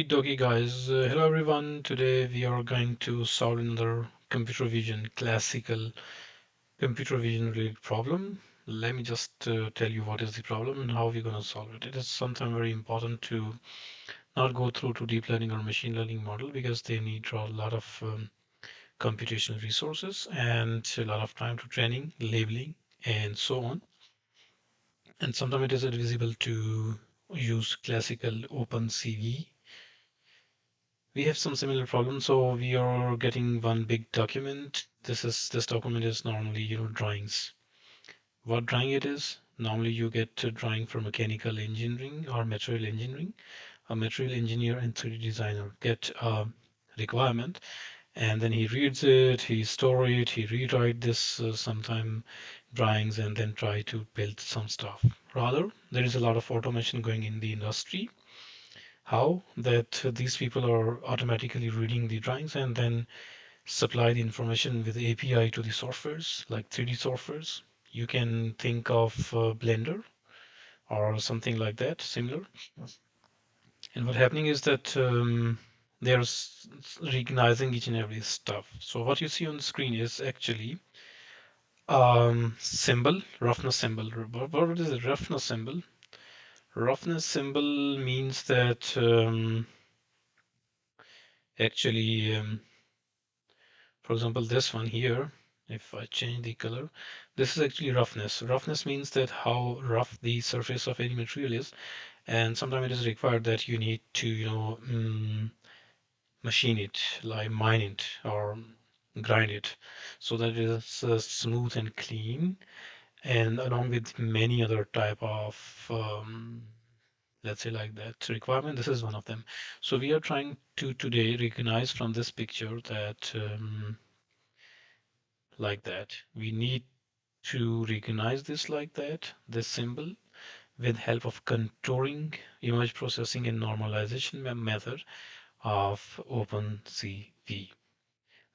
Okie dokie, guys. Hello, everyone. Today we are going to solve another classical computer vision related problem. Let me just tell you what is the problem and how we're going to solve it. It is sometimes very important to not go through to deep learning or machine learning model because they need a lot of computational resources and a lot of time to training, labeling, and so on. And sometimes it is advisable to use classical OpenCV. We have some similar problems, so we are getting one big document. This document is normally, drawings. What drawing it is? Normally you get a drawing for mechanical engineering or material engineering. A material engineer and 3D designer get a requirement, and then he reads it, he store it, he rewrite this sometime drawings, and then try to build some stuff. Rather, there is a lot of automation going in the industry. How that these people are automatically reading the drawings and then supply the information with API to the softwares like 3D softwares. You can think of Blender or something like that, similar. And what happening is that they're recognizing each and every stuff. So what you see on the screen is actually symbol, roughness symbol. What is a roughness symbol? Roughness symbol means that actually for example, this one here, if I change the color, this is actually roughness. Roughness means that how rough the surface of any material is, and sometimes it is required that you need to, machine it, like mine it or grind it, so that it is smooth and clean, and along with many other type of, let's say like that requirement. This is one of them. So we are trying to today recognize from this picture that. Like that. We need to recognize this like that, this symbol, with help of contouring, image processing, and normalization method of OpenCV.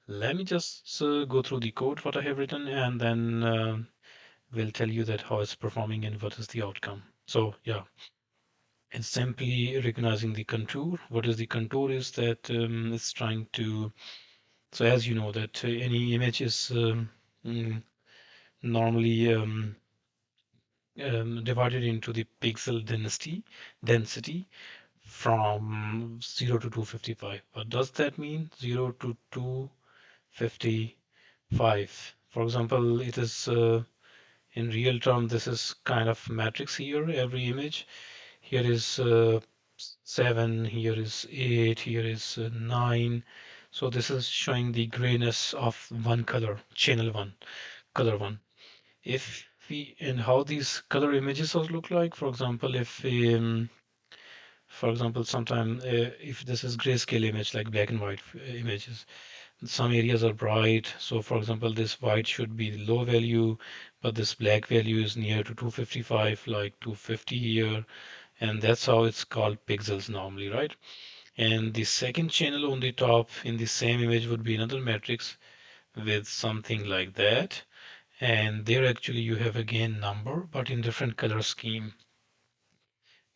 Let me just go through the code what I have written, and then we'll tell you that how it's performing and what is the outcome. So yeah, it's simply recognizing the contour. What is the contour is that it's trying to, so as you know that any image is mm, normally divided into the pixel density from 0 to 255. What does that mean? 0 to 255. For example, it is in real term, this is kind of matrix here. Every image here is 7, here is 8, here is 9. So this is showing the grayness of one color, channel 1, color 1. If we and how these color images also look like, for example, if for example sometime if this is grayscale image like black and white images, some areas are bright, so for example this white should be the low value, but this black value is near to 255, like 250 here, and that's how it's called pixels normally, right? And the second channel on the top in the same image would be another matrix with something like that, and there actually you have again number but in different color scheme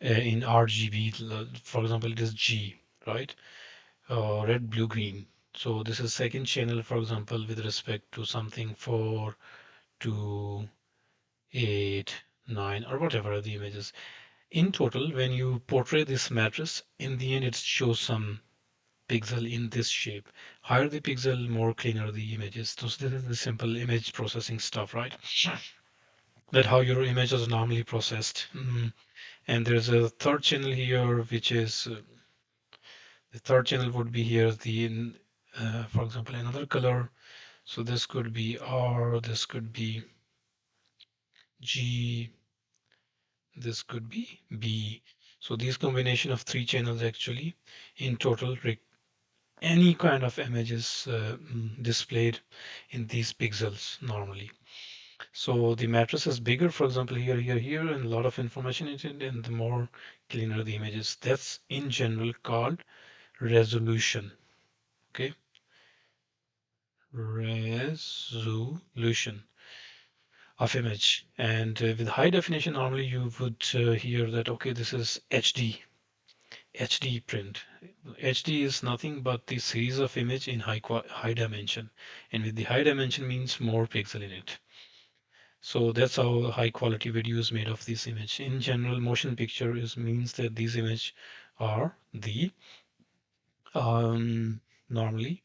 in RGB. For example, it is G, right? Red, blue, green. So this is second channel, for example, with respect to something 4 to 8, 9, or whatever the images. In total, when you portray this matrix, in the end it shows some pixel in this shape. Higher the pixel, more cleaner the images. So this is the simple image processing stuff, right? That how your image is normally processed. And there's a third channel here, which is the third channel would be here the for example another color. So this could be R, this could be G, this could be B. So these combination of three channels actually in total any kind of images displayed in these pixels normally. So the matrix is bigger, for example, here, here, here, and a lot of information in it, and the more cleaner the images. That's in general called resolution. Okay, resolution of image. And with high definition, normally you would hear that, okay, this is HD. HD print. HD is nothing but the series of image in high dimension, and with the high dimension means more pixel in it. So that's how high quality video is made of this image. In general, motion picture is means that these image are the normally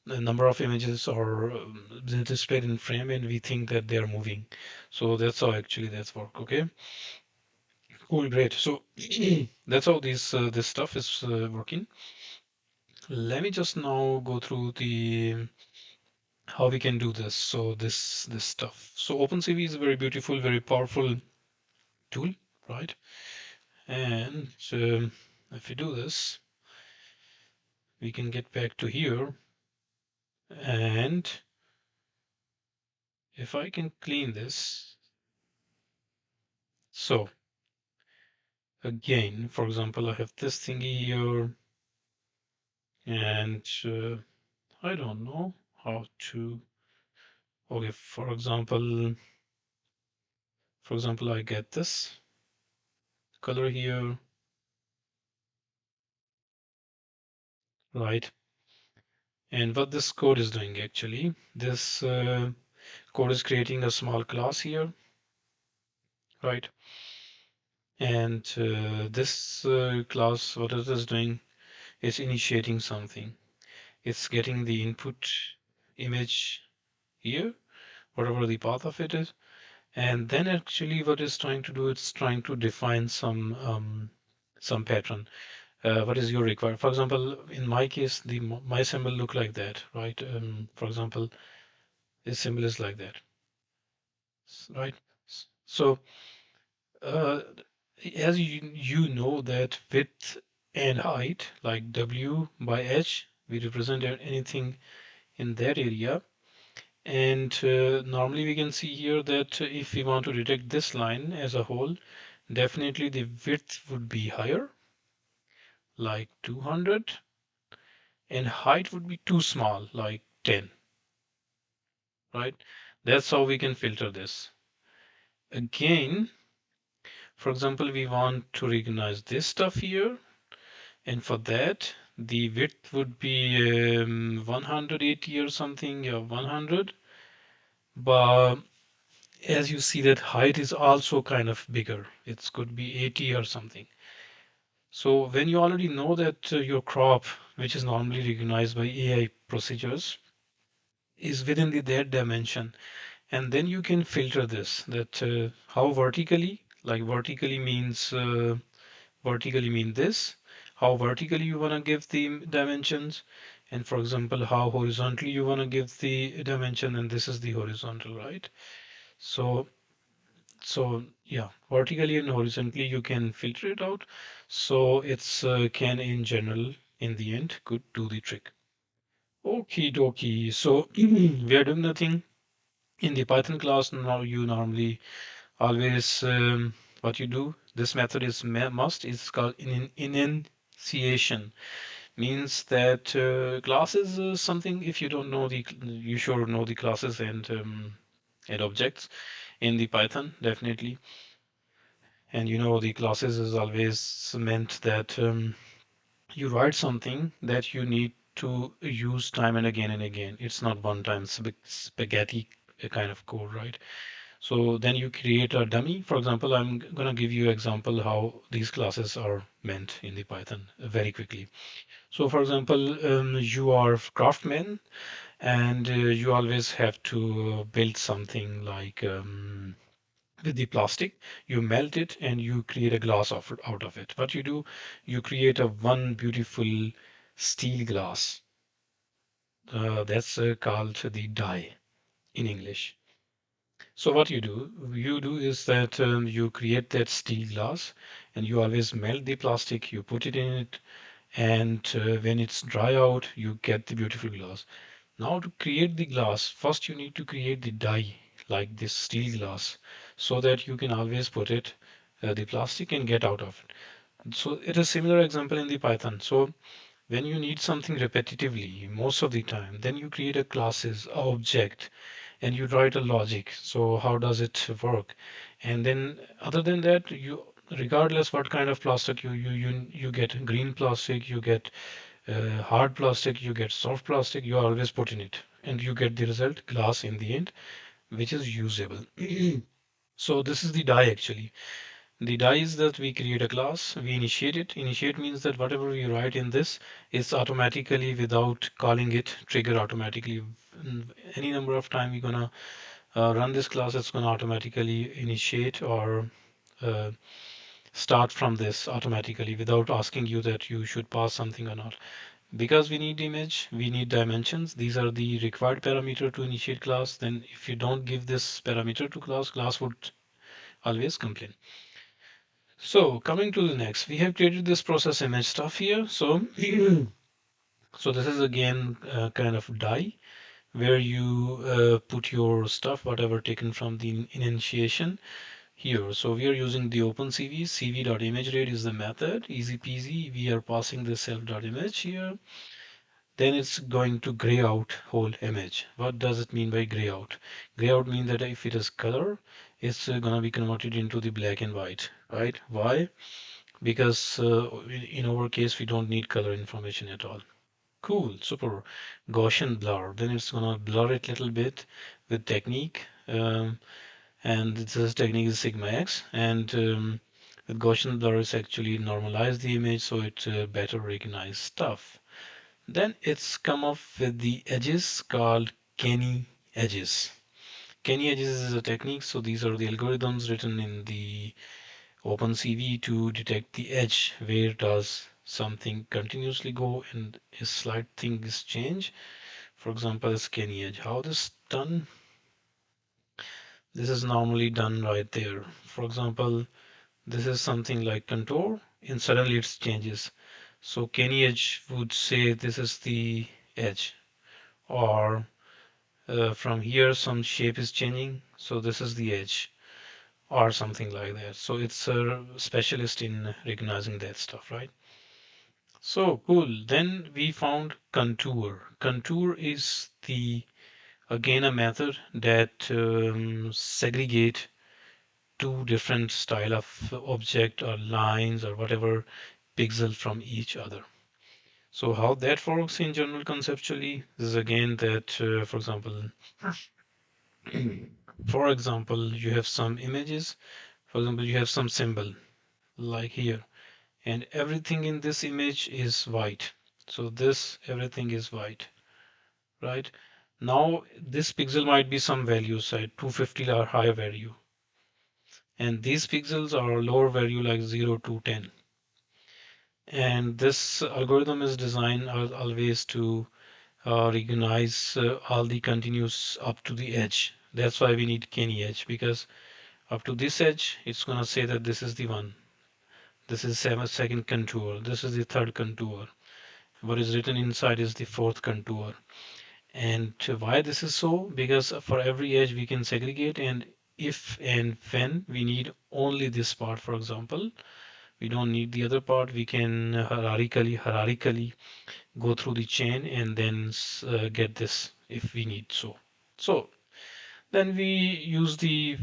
the number of images are displayed in frame, and we think that they are moving. So that's how actually that's work. Okay, cool, great. So that's how this stuff is working. Let me just now go through the how we can do this. So this stuff. So OpenCV is a very beautiful, very powerful tool, right? And if we do this, we can get back to here. And if I can clean this, so again, for example, I have this thingy here, and I don't know how to. Okay, for example, I get this color here, right? And what this code is doing actually, this code is creating a small class here, right? And this class, what it is doing, is initiating something. It's getting the input image here, whatever the path of it is. And then actually what it's trying to do, it's trying to define some pattern. What is your require? For example, in my case, my symbol look like that, right? For example, this symbol is like that, right? So uh, as you know that width and height, like W by H, we represent anything in that area. And normally we can see here that if we want to detect this line as a whole, definitely the width would be higher, like 200, and height would be too small, like 10, right? That's how we can filter this. Again, for example, we want to recognize this stuff here, and for that, the width would be 180 or something, or 100. But as you see that height is also kind of bigger. It could be 80 or something. So when you already know that your crop, which is normally recognized by AI procedures, is within that dimension, and then you can filter this, that how vertically, like vertically mean this, how vertically you want to give the dimensions, and for example, how horizontally you want to give the dimension, and this is the horizontal, right? So yeah, vertically and horizontally you can filter it out. So it's can in general in the end could do the trick. Okie dokie. So we are doing nothing in the Python class. Now you normally always what you do. This method is must. It's called initiation. Means that class is something. If you don't know you should know the classes and objects in the Python definitely. And you know, the classes is always meant that you write something that you need to use time and again. It's not one time spaghetti kind of code, right? So then you create a dummy. For example, I'm gonna give you example how these classes are meant in the Python very quickly. So for example, you are craftsman, and you always have to build something like with the plastic, you melt it and you create a glass out of it. What you do, you create a one beautiful steel glass. That's called the die in English. So what you do is that you create that steel glass, and you always melt the plastic, you put it in it, and when it's dry out, you get the beautiful glass. Now to create the glass, first you need to create the die like this steel glass, so that you can always put it the plastic and get out of it. So it is similar example in the Python. So when you need something repetitively most of the time, then you create a classes object and you write a logic. So how does it work? And then other than that, you regardless what kind of plastic you get, green plastic, you get hard plastic, you get soft plastic, you always put in it, and you get the result glass in the end, which is usable. So this is the die actually. The die is that we create a class, we initiate it. Initiate means that whatever we write in this is automatically, without calling it, trigger automatically. Any number of time we're gonna run this class, it's gonna automatically initiate or uh, start from this automatically without asking you that you should pass something or not. Because we need image, we need dimensions. These are the required parameter to initiate class. Then if you don't give this parameter to class, class would always complain. So coming to the next, we have created this process image stuff here. So so this is again kind of die where you put your stuff, whatever taken from the initiation here. So we are using the OpenCV. cv.imageRate is the method. Easy peasy. We are passing the self.image here. Then it's going to gray out whole image. What does it mean by gray out? Gray out means that if it is color, it's gonna be converted into the black and white, right? Why? Because in our case, we don't need color information at all. Cool, super. Gaussian blur. Then it's gonna blur it a little bit with technique. And this technique is sigma x. And with Gaussian blur, it's actually normalize the image so it better recognize stuff. Then it's come up with the edges called Kenny edges. Kenny edges is a technique. So these are the algorithms written in the OpenCV to detect the edge. Where does something continuously go and a slight thing is change? For example, is Kenny edge. How this done? This is normally done right there. For example, this is something like contour and suddenly it changes. So Kenny edge would say this is the edge, or from here some shape is changing, so this is the edge, or something like that. So it's a specialist in recognizing that stuff, right? So cool. Then we found contour. Contour is the again a method that segregate two different style of object or lines or whatever pixel from each other. So how that works in general conceptually is again that, for example, for example, you have some images. For example, you have some symbol like here, and everything in this image is white. So this everything is white, right? Now this pixel might be some values at 250 or higher value, and these pixels are lower value like 0 to 10. And this algorithm is designed always to recognize all the continuous up to the edge. That's why we need Kenny edge, because up to this edge, it's gonna say that this is the one. This is second contour. This is the third contour. What is written inside is the fourth contour. And why this is so? Because for every edge we can segregate, and if and when we need only this part, for example, we don't need the other part. We can hierarchically go through the chain and then get this if we need so. So then we use the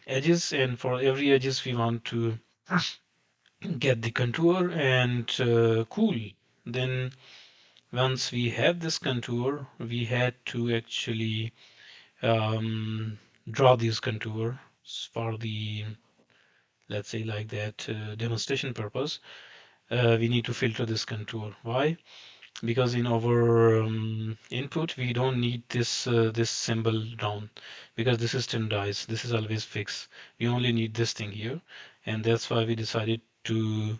edges, and for every edges we want to get the contour, and cool. Then once we have this contour, we had to actually um, draw these contour for the, let's say like that, demonstration purpose. We need to filter this contour. Why? Because in our input we don't need this symbol down, because this is standardized, this is always fixed. We only need this thing here, and that's why we decided to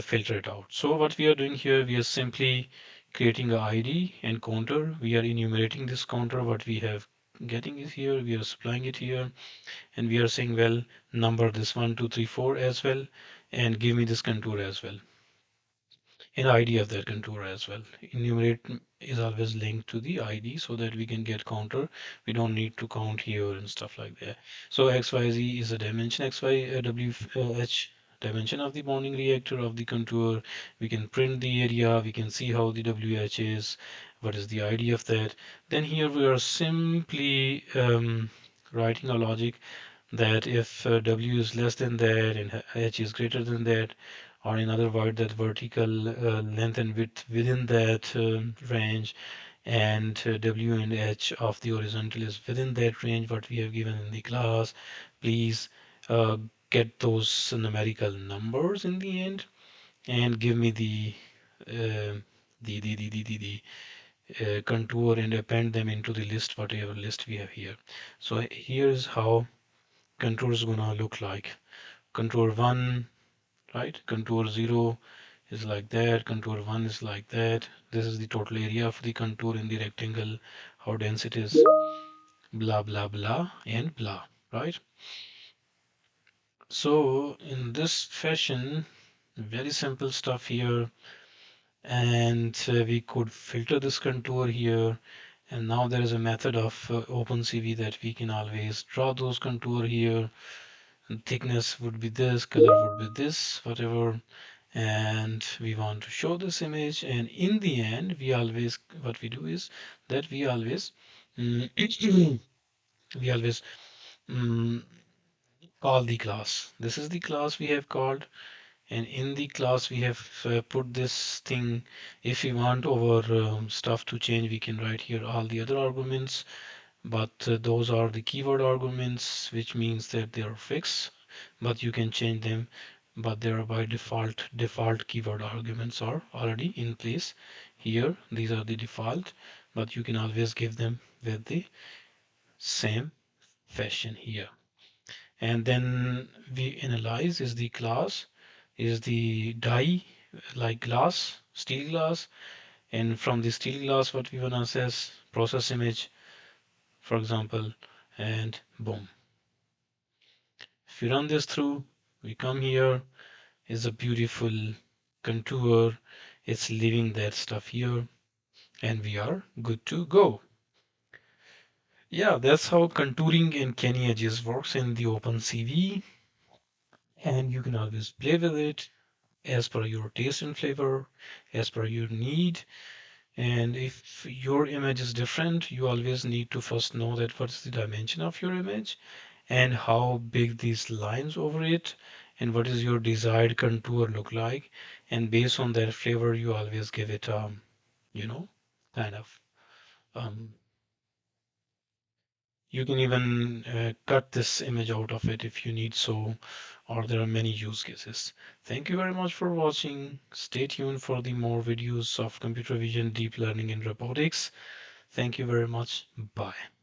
filter it out. So what we are doing here, we are simply creating a ID and counter. We are enumerating this counter, what we have getting is here, we are supplying it here, and we are saying, well, number this 1 2 3 4 as well, and give me this contour as well, an ID of that contour as well. Enumerate is always linked to the ID so that we can get counter. We don't need to count here and stuff like that. So XYZ is a dimension, XY WH dimension of the bonding reactor of the contour. We can print the area, we can see how the WH is, what is the ID of that. Then here we are simply writing a logic that if W is less than that and H is greater than that, or in other words, that vertical length and width within that range, and W and H of the horizontal is within that range what we have given in the class, please uh, get those numerical numbers in the end and give me uh, the contour and append them into the list, whatever list we have here. So here is how contour is gonna look like. Contour 1, right? Contour 0 is like that. Contour 1 is like that. This is the total area of the contour in the rectangle, how dense it is, blah, blah, blah, and blah, right? So in this fashion, very simple stuff here. And we could filter this contour here. And now there is a method of OpenCV that we can always draw those contour here. And thickness would be this, color would be this, whatever. And we want to show this image. And in the end, we always, what we do is that we always, we always mm, call the class. This is the class we have called. And in the class, we have put this thing. If we want our stuff to change, we can write here all the other arguments. But those are the keyword arguments, which means that they are fixed, but you can change them. But they are by default keyword arguments are already in place here. These are the default, but you can always give them with the same fashion here. And then we analyze is the class, is the die like glass, steel glass, and from the steel glass, what we want to assess, process image, for example, and boom. If we run this through, we come here, is a beautiful contour. It's leaving that stuff here, and we are good to go. Yeah, that's how contouring in Kenny Edges works in the OpenCV, and you can always play with it as per your taste and flavor, as per your need. And if your image is different, you always need to first know that what's the dimension of your image and how big these lines over it and what is your desired contour look like. And based on that flavor, you always give it, you know, kind of, um, you can even cut this image out of it if you need so, or there are many use cases. Thank you very much for watching. Stay tuned for the more videos of computer vision, deep learning, and robotics. Thank you very much. Bye.